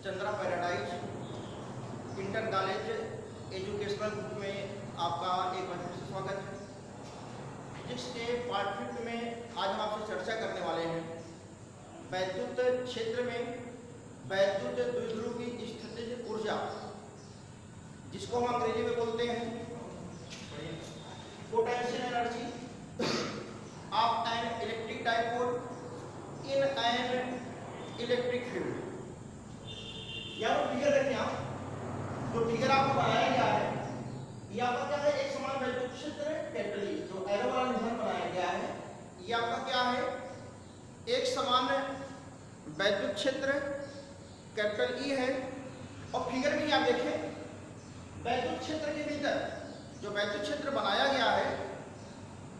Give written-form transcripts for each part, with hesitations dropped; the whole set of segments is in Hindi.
Chandra paradise inter college educational group में आपका एक बार फिर से स्वागत है। फिजिक्स के पार्ट 5 में आज हम आपसे चर्चा करने वाले हैं वैद्युत क्षेत्र में वैद्युत द्विध्रुव की स्थितिज ऊर्जा, जिसको हम अंग्रेजी में बोलते हैं potential energy of an electric dipole in an electric field. यहाँ पर फिगर देखें आप, जो फिगर आपको बनाया गया है ये आपका क्या है, एक समान वैद्युत क्षेत्र कैपिटल ई, जो एरो वाला निशान बनाया गया है ये आपका क्या है, एक समान वैद्युत क्षेत्र कैपिटल ई है। और फिगर में आप देखें वैद्युत क्षेत्र के भीतर जो वैद्युत क्षेत्र बनाया गया है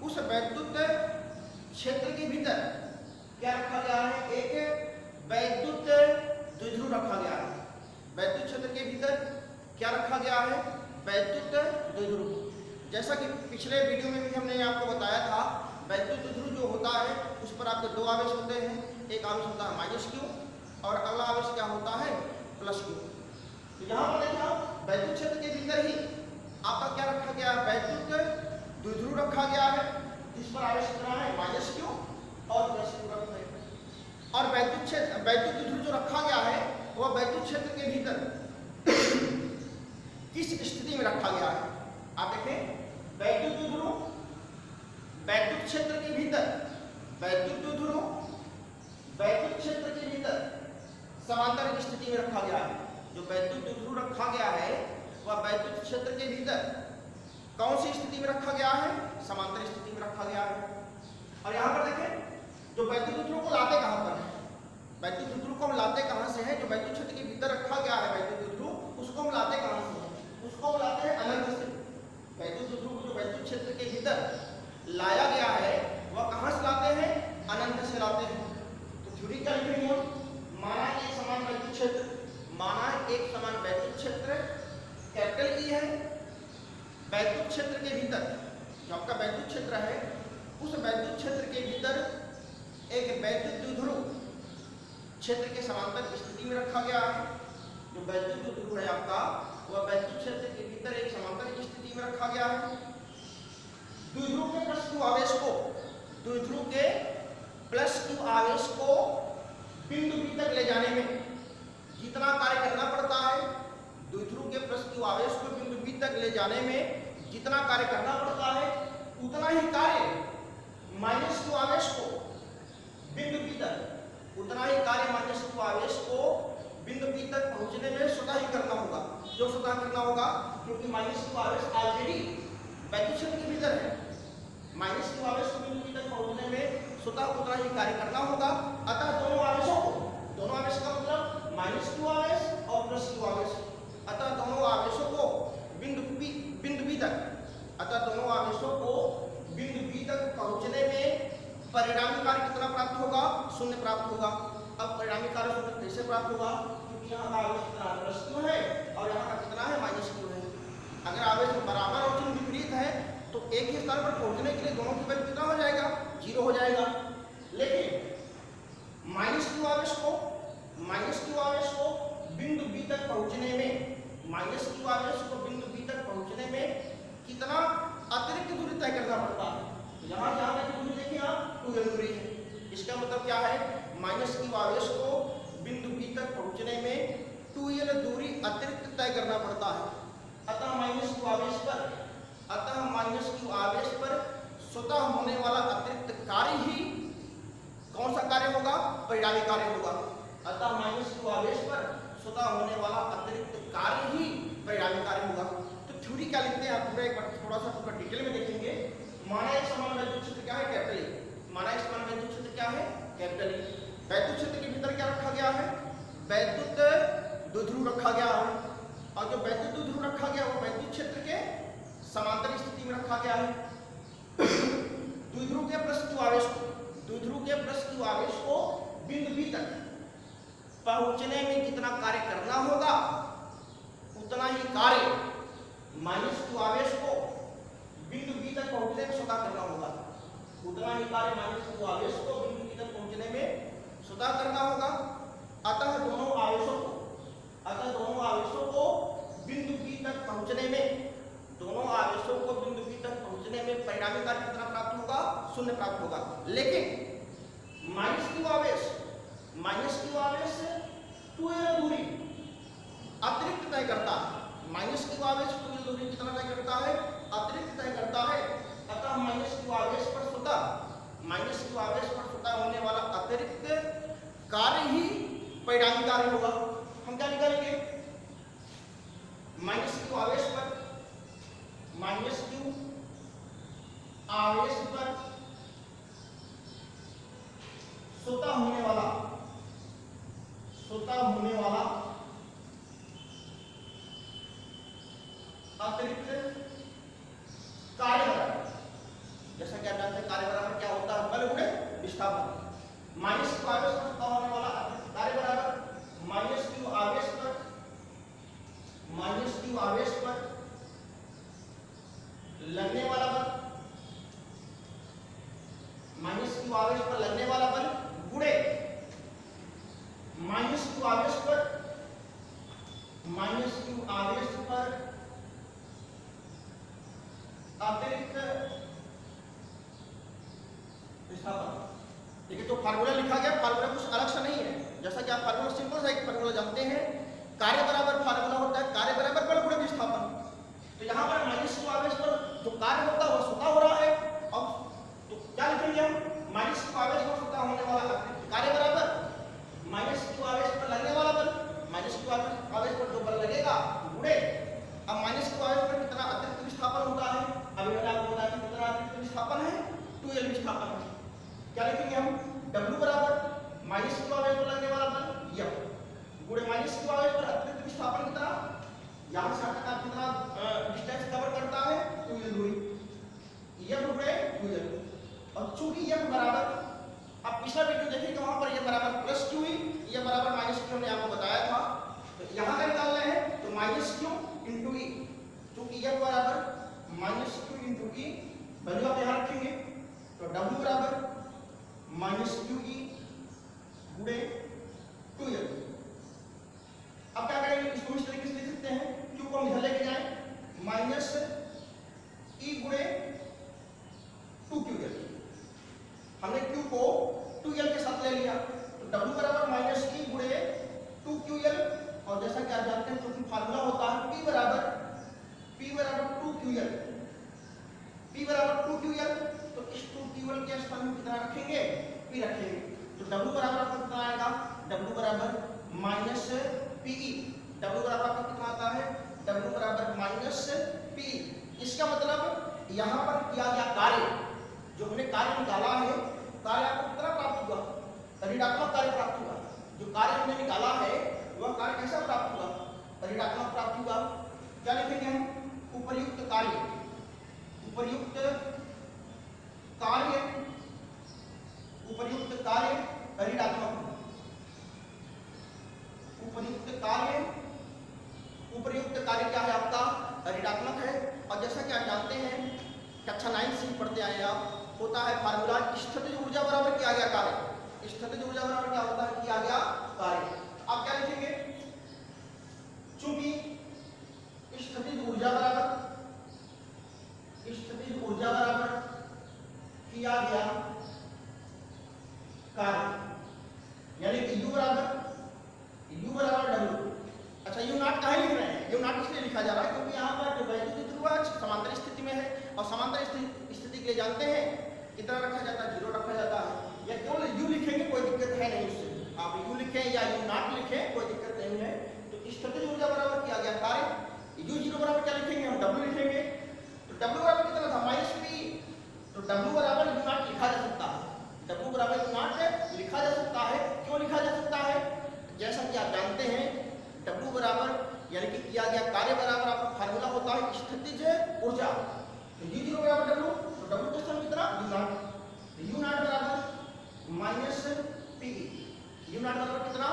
उस वैद्युत क्षेत्र के भीतर क्या रखा गया है, एक वैद्युत द्विध्रुव रखा गया है। वैद्युत क्षेत्र के भीतर क्या रखा गया है, वैद्युत द्विध्रुव। जैसा कि पिछले वीडियो में भी हमने आपको बताया था, वैद्युत द्विध्रुव जो होता है उस पर आपके दो आवेश होते हैं, एक आवेश होता है -Q और अगला आवेश क्या होता है, +Q। तो यहाँ पर देखिए आप वैद्युत क्षेत्र के भीतर ही आपका क्या रखा गया है, वैद्युत द्विध्रुव रखा गया है, जिस पर आवेश कितना है, -Q और +Q रखा है। और वैद्युत द्विध्रुव जो रखा गया है वह वैद्युत क्षेत्र के भीतर किस स्थिति में रखा गया है। आप देखें वैद्युत द्विध्रुव वैद्युत क्षेत्र के भीतर वैद्युत द्विध्रुव वैद्युत क्षेत्र के भीतर समांतर की स्थिति में रखा गया है। जो वैद्युत द्विध्रुव रखा गया है वह वैद्युत क्षेत्र के भीतर कौन सी स्थिति में रखा गया है, समांतर स्थिति में रखा गया है। और यहाँ पर देखें जो वैद्युत द्विध्रुव को लाते कहाँ पर है, वैद्युत द्विध्रुव को हम लाते कहाँ से हैं, जो वैद्युत क्षेत्र के भीतर रखा गया है वैद्युत द्विध्रुव, उसको हम लाते कहाँ से हैं, उसको हम लाते हैं अनंत से। वैद्युत द्विध्रुव को जो वैद्युत क्षेत्र के भीतर लाया गया है वह कहाँ से लाते हैं, अनंत से लाते हैं। तो थ्योरी क्या लिखेंगे हम, माना एक समान वैद्युत क्षेत्र, माना एक समान वैद्युत क्षेत्र कैपिटल ई है, वैद्युत क्षेत्र के भीतर जो आपका वैद्युत क्षेत्र है उस वैद्युत क्षेत्र के भीतर एक वैद्युत द्विध्रुव क्षेत्र के समांतर स्थिति में रखा गया है। जो वैद्युत द्विध्रुव है आपका वह वैद्युत क्षेत्र के भीतर एक समांतर स्थिति में रखा गया है। द्विध्रुव के +Q आवेश को द्विध्रुव के +Q आवेश को बिंदु B तक ले जाने में जितना कार्य करना पड़ता है, द्विध्रुव के +Q आवेश को बिंदु B तक ले जाने में जितना कार्य करना पड़ता है उतना ही कार्य -Q आवेश को बिंदु B तक उतना ही कार्य -Q आवेश को बिंदु B तक पहुंचने में स्वतः ही करना होगा। जो स्वतः करना होगा क्योंकि -Q आवेश ऑलरेडी वैद्युत क्षेत्र के भीतर है, -Q आवेश को बिंदु B तक पहुंचने में स्वतः उतना ही कार्य करना होगा। अतः दोनों आवेश का मतलब -Q आवेश और +Q आवेश, अतः दोनों आवेशों को बिंदु B तक पहुंचने में परिणामी कार्य कितना प्राप्त होगा, 0 प्राप्त होगा। अब परिणामी कार्य 0 कैसे प्राप्त होगा, क्योंकि यहाँ का आवेश कितना +Q है और यहाँ का कितना है, -Q है। अगर आवेश बराबर और चिन्ह विपरीत है तो एक ही स्थान पर पहुंचने के लिए दोनों की वैल्यू कितना हो जाएगा, 0 हो जाएगा। लेकिन -Q आवेश को बिंदु B तक पहुंचने में कितना अतिरिक्त दूरी तय करना पड़ता है। यहाँ से यहाँ तक की दूरी देखिए आप 2L दूरी है। इसका मतलब क्या है, -Q आवेश को बिंदु B तक पहुंचने में 2L दूरी अतिरिक्त तय करना पड़ता है। अतः -Q आवेश पर स्वतः होने वाला अतिरिक्त कार्य ही कौन सा कार्य होगा, परिणामी कार्य होगा। अतः -Q आवेश पर स्वतः होने वाला अतिरिक्त कार्य ही परिणामी कार्य होगा। तो थ्योरी क्या लिखते हैं आप पूरा एक बार थोड़ा सा पूरा डिटेल में देखेंगे। माना एक समान वैद्युत क्षेत्र क्या है, कैपिटल ई। माना एक समान वैद्युत क्षेत्र क्या है, कैपिटल ई। वैद्युत क्षेत्र के भीतर क्या रखा गया है, वैद्युत द्विध्रुव रखा गया है। और जो वैद्युत द्विध्रुव रखा गया वो वैद्युत क्षेत्र के समांतर स्थिति में रखा गया है। द्विध्रुव के +Q आवेश को बिंदु B तक पहुंचने में जितना कार्य करना होगा उतना ही कार्य -Q आवेश को बिंदु B तक पहुंचने में स्वतः करना होगा। उतना ही कार्य -Q आवेश को बिंदु B तक पहुंचने में स्वतः करना होगा। अतः दोनों आवेशों को माइनस क्यू आवेश 2l दूरी अतिरिक्त तय करता है। माइनस क्यू आवेश 2l दूरी कितना तय करता है? अतिरिक्त तय करता है। अतः माइनस क्यू आवेश पर स्वतः होने वाला अतिरिक्त कार्य ही परिणामी कार्य होगा। हम क्या निकालेंगे? माइनस क्यू आवेश पर स्वतः होने वाला अतिरिक्त कार्य बराबर, जैसा कि आप जानते हैं कार्य बराबर क्या होता है? बल गुणे विस्थापन। माइनस क्यू आवेश पर स्वतः होने वाला अतिरिक्त कार्य बराबर माइनस क्यू आवेश पर लगने वाला बल, माइनस क्यू आवेश पर लगने वाला बल गुणे माइनस क्यू आवेश पर अतिरिक्त विस्थापन। देखिए जो फार्मूला लिखा गया, फार्मूला कुछ अलग सा नहीं है। जैसा कि आप फार्मूला सिंपल सा एक फार्मूला जानते हैं, कार्य बराबर फार्मूला होता है कार्य बराबर बल गुणे विस्थापन। तो यहाँ पर माइनस क्यू आवेश पर जो कार्य होता है वह स्वतः हो रहा है। अब तो क्या लिखेंगे हम? माइनस क्यू आवेश पर स्वतः होने वाला अतिरिक्त कार्य बराबर माइनस क्यू आवेश पर लगने वाला बल, माइनस क्यू आवेश पर जो बल लगेगा गुणे अब माइनस क्यू आवेश पर कितना अतिरिक्त विस्थापन होता है? अभी मैंने आपको बताया कितना अतिरिक्त विस्थापन है? 2l विस्थापन है। क्या लिखेंगे हम? W बराबर माइनस क्यू आवेश पर लगने वाला बल F गुणे माइनस क्यू आवेश पर अतिरिक्त विस्थापन कितना? यहाँ से आप कितना डिस्टेंस कवर करता है? 2l दूरी, F गुणे 2l। और चूंकि F बराबर, अब पिछला वीडियो देखिए तो वहां पर F बराबर प्लस क्यू ही, F बराबर माइनस क्यू हमने आपको बताया था। तो यहाँ का निकाल रहे हैं तो माइनस क्यू इंटू ई, चूंकि F बराबर माइनस क्यू इंटू ई वैल्यू आप यहाँ रखेंगे तो W बराबर माइनस क्यू ई गुणे 2l। अब क्या करेंगे? इसको इस तरीके से लिख सकते हैं, क्यू को हम इधर लेके जाएं माइनस ई गुणे 2ql। हमने क्यू को 2l के साथ ले लिया तो W बराबर माइनस ई गुणे 2ql। और जैसा कि आप जानते हैं क्योंकि फार्मूला होता है P बराबर 2ql, तो इस 2ql के स्थान में कितना रखेंगे? P रखेंगे। तो W बराबर आपका कितना आएगा? W बराबर माइनस PE। W बराबर आपका कितना आता है? W बराबर माइनस PE। इसका मतलब यहाँ पर किया गया कार्य, जो हमने कार्य निकाला है, कार्य आपको कितना प्राप्त हुआ? ऋणात्मक कार्य प्राप्त हुआ। जो कार्य हमने निकाला है वह कार्य कैसा प्राप्त हुआ? ऋणात्मक प्राप्त हुआ। क्या लिखेंगे हम? उपर्युक्त कार्य ऋणात्मक, उपर्युक्त कार्य क्या है आपका? ऋणात्मक है। और जैसा कि आप जानते हैं कक्षा 9 से पढ़ते आए आप, होता है फार्मूला स्थितिज ऊर्जा बराबर किया गया कार्य। स्थितिज ऊर्जा बराबर क्या होता है? किया गया कार्य। आप क्या लिखेंगे? चूंकि स्थितिज ऊर्जा बराबर किया गया कार्य, यानी कि U बराबर W। अच्छा U नॉट काहे लिख रहे हैं? U नॉट इसलिए लिखा जा रहा है क्योंकि यहाँ पर जो वैद्युत ध्रुव समांतर स्थिति में है, और समांतर स्थिति के लिए जानते हैं कितना रखा जाता है? 0 रखा जाता है। या केवल U लिखेंगे कोई दिक्कत है नहीं उससे, आप U लिखें या U नॉट लिखें कोई दिक्कत नहीं है। तो स्थितिज ऊर्जा बराबर किया गया कार्य, U0 बराबर क्या लिखेंगे? हम W लिखेंगे। तो W बराबर कितना था? Minus P। तो W बराबर U नॉट लिखा जा सकता है, W बराबर U नॉट लिखा जा सकता है। क्यों लिखा जा सकता है? जैसा कि आप जानते हैं W बराबर यानी कि किया गया कार्य बराबर आपका फार्मूला होता है स्थितिज ऊर्जा। तो U0 बराबर W, तो W का स्थान कितना? U not. तो U नॉट बराबर माइनस PE। U नॉट बराबर कितना?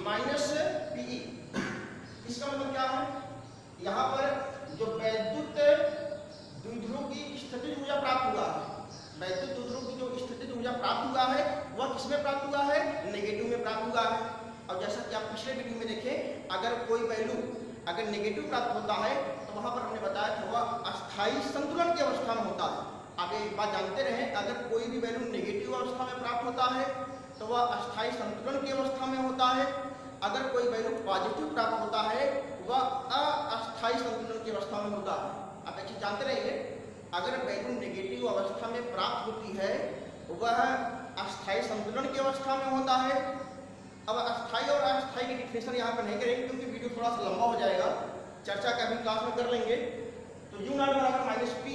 Minus PE। इसका मतलब क्या है? यहाँ पर जो वैद्युत द्विध्रुव की स्थितिज ऊर्जा प्राप्त हुआ है, वैद्युत द्विध्रुव की जो स्थितिज ऊर्जा प्राप्त हुआ है वह किसमें प्राप्त हुआ है? नेगेटिव में प्राप्त हुआ है। और जैसा कि आप पिछले वीडियो में देखें, अगर कोई वैल्यू अगर नेगेटिव प्राप्त होता है तो वहां पर हमने बताया था वह अस्थायी संतुलन की अवस्था में होता है। आप एक बात जानते रहे, अगर कोई भी वैल्यू नेगेटिव अवस्था में प्राप्त होता है तो वह अस्थायी संतुलन की अवस्था में होता है। अगर कोई वैल्यू पॉजिटिव प्राप्त होता है वह अस्थायी संतुलन की अवस्था में होता है। आप एक चीज जानते रहिए, अगर वैल्यू नेगेटिव अवस्था में प्राप्त होती है वह अस्थायी संतुलन की अवस्था में होता है। अब अस्थायी और अस्थायी की डिफिनेशन यहाँ पर नहीं करेंगे क्योंकि वीडियो थोड़ा सा लंबा हो जाएगा, चर्चा का भी क्लास में कर लेंगे। तो यू नॉट बराबर माइनस पी,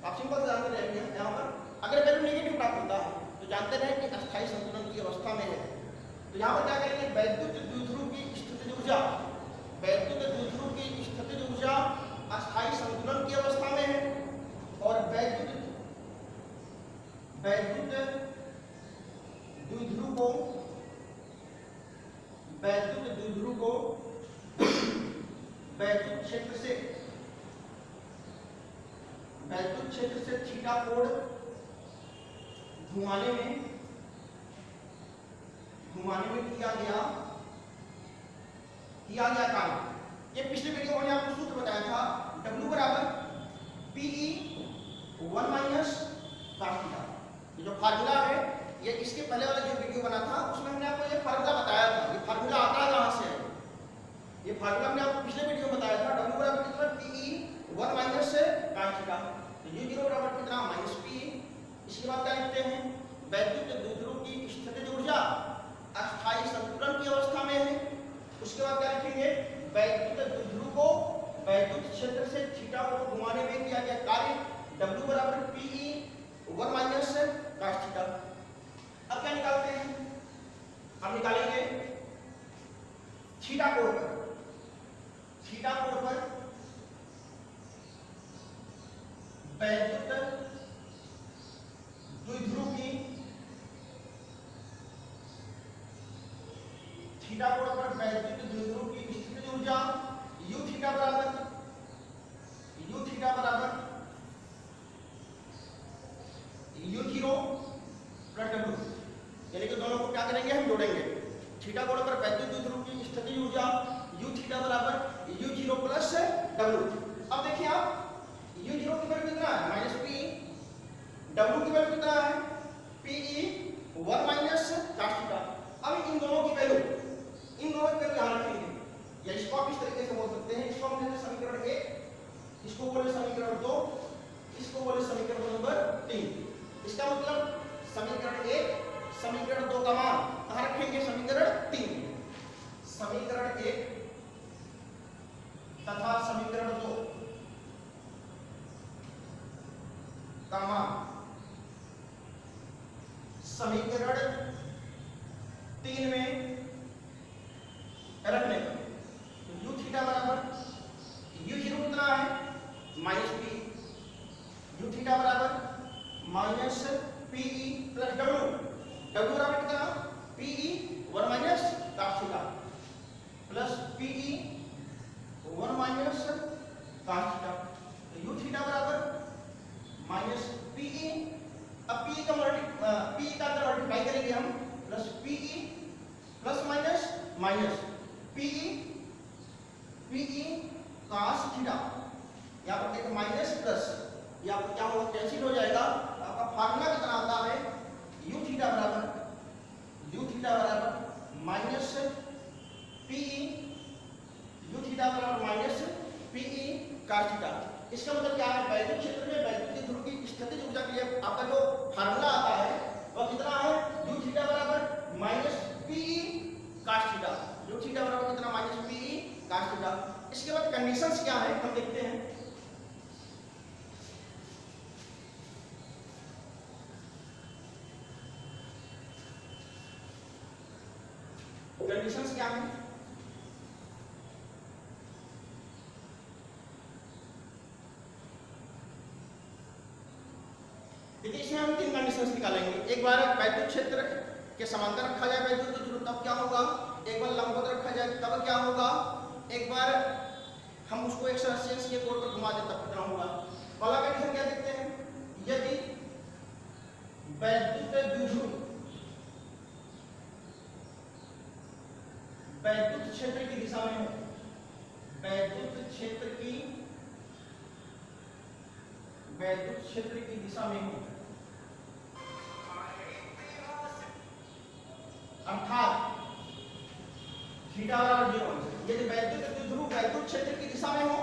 आप सिंपल से जानते रहेंगे यहाँ पर अगर वैल्यू नेगेटिव प्राप्त होता है तो जानते रहे कि अस्थायी संतुलन की अवस्था में है। तो यहाँ पर क्या करेंगे, वैद्युत द्विध्रुव की स्थितिज ऊर्जा, वैद्युत द्विध्रुव की स्थितिज ऊर्जा अस्थायी संतुलन की अवस्था में है और वैद्युत द्विध्रुव को वैद्युत क्षेत्र से थीटा कोण घुमाने में किया गया काम। ये पिछले वीडियो में आपको सूत्र बताया था, W बराबर PE 1 माइनस cos थीटा। ये जो फार्मूला है ये इसके पहले वाला जो वीडियो बना था उसमें हमने आपको ये फार्मूला बताया था। ये फार्मूला आता है कहां से? ये फार्मूला हमने आपको पिछले वीडियो में बताया था। W बराबर कितना? PE 1 minus cos theta. तो U0 बराबर कितना? Minus PE। इसके बाद क्या लिखते हैं, वैद्युत द्विध्रुव की स्थितिज ऊर्जा अस्थायी संतुलन की अवस्था में है। उसके बाद क्या लिखेंगे, वैद्युत द्विध्रुव को वैद्युत क्षेत्र से थीटा को घुमाने में किया गया कार्य W बराबर PE 1 माइनस cos थीटा। अब क्या निकालते हैं, हम निकालेंगे थीटा कोण पर वैद्युत द्विध्रुव की स्थितिज ऊर्जा U थीटा बराबर U0 प्लस W, यानी कि दोनों को क्या करेंगे, हम जोड़ेंगे। थीटा कोण पर वैद्युत द्विध्रुव की स्थितिज ऊर्जा U थीटा बराबर U0 प्लस W। अब देखिए आप, U0 की वैल्यू कितना है? Minus PE। W की वैल्यू कितना है? PE 1 minus cos theta. अब इन दोनों की वैल्यू यहाँ रखेंगे, या इसको आप इस तरीके से बोल सकते हैं, इसको हम कहते हैं समीकरण 1, इसको बोले समीकरण 2, इसको बोले समीकरण नंबर 3। इसका मतलब समीकरण 1, समीकरण 2 का मान कहाँ रखेंगे? समीकरण 3। समीकरण 1 तथा समीकरण 2 का मान समीकरण 3 में रखने पर U थीटा बराबर U0 कितना है? Minus PE। U थीटा बराबर माइनस PE प्लस W बराबर कितना? PE 1 minus cos theta plus PE 1 minus cos theta. तो U थीटा बराबर माइनस PE, अब PE का अंदर मल्टीप्लाई करेंगे हम, plus PE plus minus minus PE cos theta, यहाँ पर देखो माइनस प्लस, ये आपको क्या होगा, कैंसिल हो जाएगा। आपका फार्मूला कितना आता है? U थीटा बराबर माइनस PE, U थीटा बराबर माइनस PE cos थीटा। इसका मतलब क्या है, वैद्युत क्षेत्र में वैद्युत द्विध्रुव की स्थितिज ऊर्जा के लिए आपका जो फार्मूला आता है वह कितना है? U थीटा बराबर minus PE cos theta. U theta बराबर कितना? Minus PE cos theta. इसके बाद कंडीशंस क्या है हम देखते हैं। कंडीशंस क्या है? देखिए इसमें हम 3 कंडीशंस निकालेंगे। एक बार वैद्युत क्षेत्र के समांतर रखा जाए वैद्युत द्विध्रुव तब क्या होगा, एक बार लंबवत रखा जाए तब क्या होगा, एक बार हम उसको 180 के कोण पर घुमा दें तब कितना होगा। पहला कंडीशन क्या देखते हैं, यदि वैद्युत द्विध्रुव वैद्युत क्षेत्र की दिशा में हो, वैद्युत क्षेत्र की दिशा में हो, अर्थात थीटा बराबर 0 अंश। यदि वैद्युत द्विध्रुव वैद्युत क्षेत्र की दिशा में हो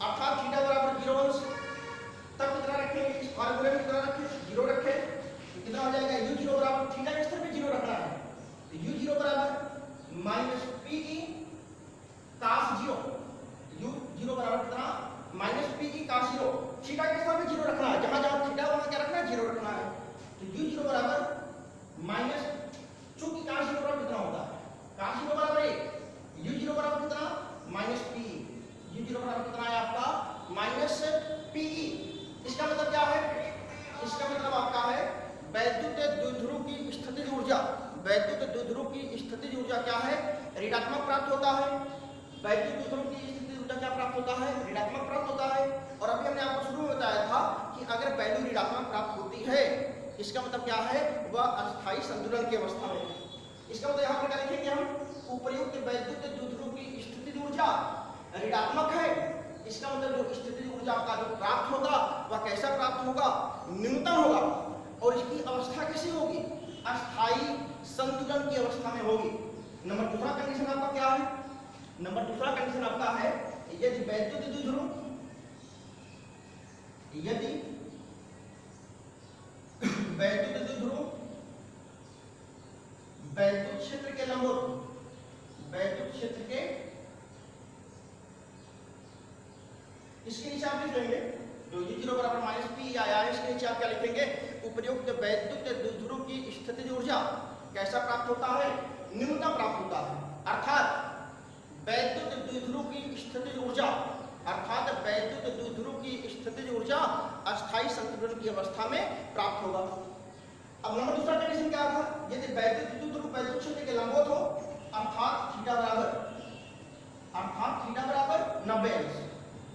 अर्थात थीटा बराबर 0 अंश, तब कितना रखेंगे, इस फार्मूले में कितना रखें, 0 रखें। तो कितना हो जाएगा, u0 बराबर थीटा के स्तर पे 0 रखना है, तो u0 बराबर माइनस पीई cos 0, u0 बराबर कितना माइनस पीई cos 0, थीटा के स्तर पे 0 रखना है, जहां जहां थीटा वहां क्या रखना है, 0 रखना है। तो u0 बराबर माइनस, चूंकि cos 0 बराबर कितना होता है, cos 0 बराबर 1, u0 बराबर कितना माइनस पीई, u0 बराबर कितना है आपका माइनस पीई। इसका मतलब क्या है, इसका मतलब आपका है वैद्युत द्विध्रुव की स्थितिज ऊर्जा, वैद्युत द्विध्रुव की स्थितिज ऊर्जा क्या है, ऋणात्मक प्राप्त होता है। वैद्युत द्विध्रुव की स्थितिज ऊर्जा क्या प्राप्त होता है, ऋणात्मक प्राप्त होता है। और अभी हमने आपको शुरू में बताया था कि अगर वैल्यू ऋणात्मक प्राप्त होती है इसका मतलब क्या है, वह अस्थायी संतुलन की अवस्था में। इसका मतलब यहाँ पर क्या लिखेंगे हम, उपर्युक्त वैद्युत द्विध्रुव की स्थितिज ऊर्जा ऋणात्मक है, इसका मतलब जो स्थितिज ऊर्जा का जो प्राप्त होगा वह कैसा प्राप्त होगा, न्यूनतम होगा। और इसकी अवस्था कैसी होगी, अस्थायी संतुलन की अवस्था में होगी। नंबर दूसरा कंडीशन आपका क्या है, नंबर दूसरा कंडीशन आपका है यदि वैद्युत द्विध्रुव, यदि वैद्युत द्विध्रुव वैद्युत क्षेत्र के लंबवत, वैद्युत क्षेत्र के, इसके नीचे आप लिख लेंगे जो u0 बराबर माइनस पी आया है, इसके नीचे आप क्या लिखेंगे, उपयुक्त वैद्युत द्विध्रुव की स्थितिज ऊर्जा कैसा प्राप्त होता है, न्यूनतम प्राप्त होता है। अर्थात वैद्युत द्विध्रुव की स्थितिज ऊर्जा, अर्थात वैद्युत द्विध्रुव की स्थितिज ऊर्जा अस्थायी संतुलन की अवस्था में प्राप्त होगा। अब नंबर दूसरा कंडीशन क्या था, यदि वैद्युत द्विध्रुव वैद्युत क्षेत्र के लंबवत हो अर्थात थीटा बराबर 90 अंश।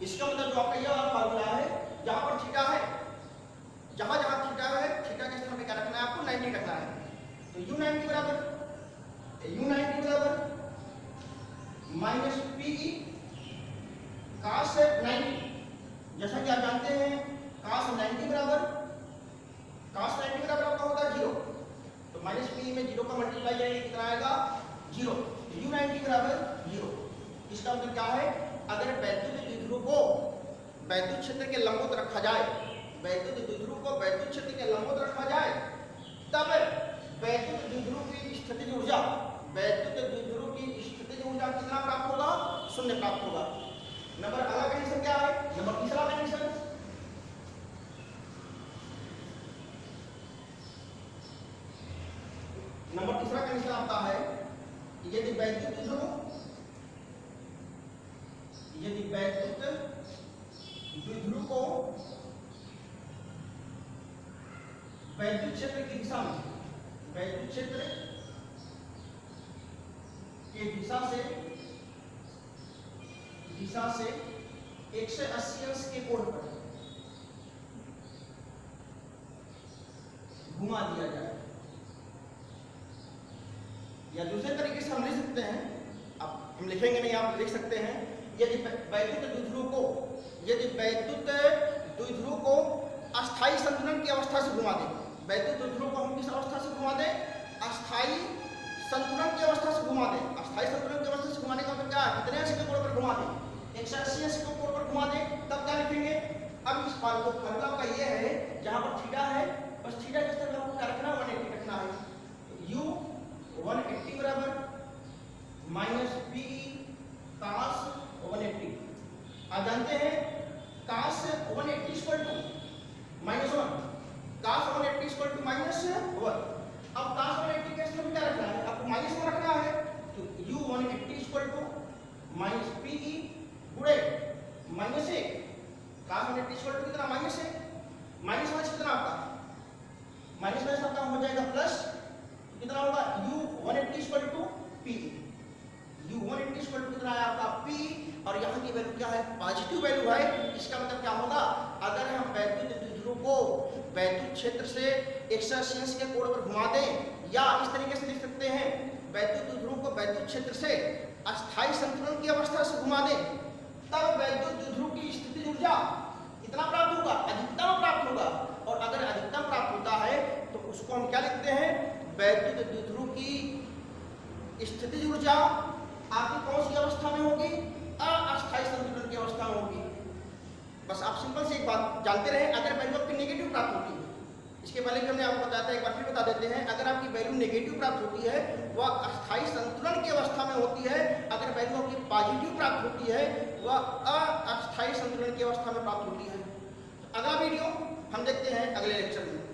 इसका मतलब जो आपका यह वाला फार्मूला है, जहां पर थीटा है, जहां जहां थीटा है, थीटा के स्थान पे क्या रखना है, आपको 90 रखना है। तो u90 बराबर माइनस पीई cos 90, जैसा कि आप जानते हैं cos 90 बराबर आपका होगा 0, तो माइनस पीई में 0 का मल्टीप्लाई करेंगे कितना आएगा, 0, u90 बराबर 0। इसका मतलब क्या है, अगर वैद्युत द्विध्रुव को वैद्युत क्षेत्र के लंबवत रखा जाए, वैद्युत द्विध्रुव को वैद्युत क्षेत्र के लंबवत रखा जाए, तब वैद्युत द्विध्रुव की स्थितिज ऊर्जा, वैद्युत द्विध्रुव की स्थितिज ऊर्जा कितना प्राप्त होगा, 0 प्राप्त होगा। नंबर अगला कंडीशन क्या है, नंबर तीसरा कंडीशन, नंबर तीसरा कंडीशन आपका है यदि वैद्युत द्विध्रुव को वैद्युत क्षेत्र की दिशा में, वैद्युत क्षेत्र की दिशा से 180 अंश के कोण पर घुमा दिया जाए, या दूसरे तरीके से हम लिख सकते हैं, अब हम लिखेंगे नहीं, आप लिख सकते हैं, यदि वैद्युत द्विध्रुव को अस्थायी संतुलन की अवस्था से घुमा दें, वैद्युत द्विध्रुव को हम किस अवस्था से घुमा दें, अस्थायी संतुलन की अवस्था से घुमा दें। अस्थायी संतुलन की अवस्था से घुमाने का मतलब क्या है, कितने अंश के कोण पर घुमा दें, 180 अंश के कोण पर घुमा दें, तब क्या लिखेंगे। अब इस फार्मूला का ये है, जहां पर थीटा है बस थीटा के स्तर पर क्या रखना है, 180 रखना है। u 180 बराबर माइनस पीई cos 180, आप जानते हैं cos 180 equal to -1, cos 180 equal to -1। अब cos 180 के स्तर में क्या रखना है, आपको -1 रखना है, तो u 180 equal to minus pi गुणे -1, cos 180 इक्वल टू कितना, -1 कितना आपका, -1 आपका हो जाएगा प्लस कितना होगा, u 180 equal to pi, u 180 equal to कितना है आपका p, और यहाँ की वैल्यू क्या है, पॉजिटिव वैल्यू है। इसका मतलब क्या होगा, अगर हम वैद्युत द्विध्रुव को वैद्युत क्षेत्र से 180 अंश के कोण पर घुमा दें, या इस तरीके से लिख सकते हैं, वैद्युत द्विध्रुव को वैद्युत क्षेत्र से अस्थायी संतुलन की अवस्था से घुमा दें, तब वैद्युत द्विध्रुव की स्थितिज ऊर्जा कितना प्राप्त होगा, अधिकतम प्राप्त होगा। और अगर अधिकतम प्राप्त होता है तो उसको हम क्या लिखते हैं, वैद्युत द्विध्रुव की स्थितिज ऊर्जा आपकी कौन सी अवस्था में होगी? अस्थायी संतुलन की अवस्था में होगी। बस आप सिंपल से एक बात जानते रहे, अगर वैल्यू आपकी नेगेटिव प्राप्त होती है, इसके पहले भी हमने आपको बताया था, एक बार फिर बता देते हैं, अगर आपकी वैल्यू नेगेटिव प्राप्त होती है वह अस्थायी संतुलन की अवस्था में होती है, अगर वैल्यू आपकी पॉजिटिव प्राप्त होती है वह अस्थायी संतुलन की अवस्था में प्राप्त होती है। अगला वीडियो हम देखते हैं अगले लेक्चर में।